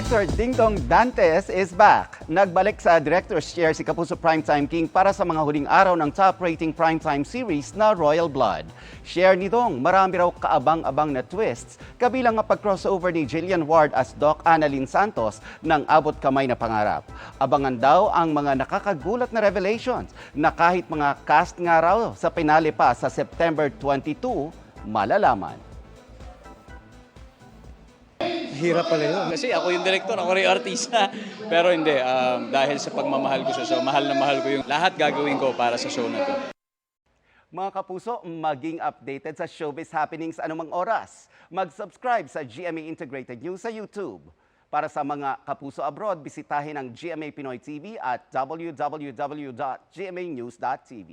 Director Dingdong Dantes is back. Nagbalik sa Director's Chair si Kapuso Primetime King para sa mga huling araw ng top-rating primetime series na Royal Blood. Share ni Dong, marami raw kaabang-abang na twists, kabilang ang pag-crossover ni Jillian Ward as Doc Annalyn Santos ng Abot Kamay na Pangarap. Abangan daw ang mga nakakagulat na revelations na kahit mga cast nga raw sa pinali pa sa September 22, malalaman. Hirap pala yun. Kasi ako yung director, ako rin yung artista. Pero hindi, dahil sa pagmamahal ko sa show, mahal na mahal ko yung lahat gagawin ko para sa show na to. Mga kapuso, maging updated sa showbiz happenings anumang oras. Mag-subscribe sa GMA Integrated News sa YouTube. Para sa mga kapuso abroad, bisitahin ang GMA Pinoy TV at www.gmanews.tv.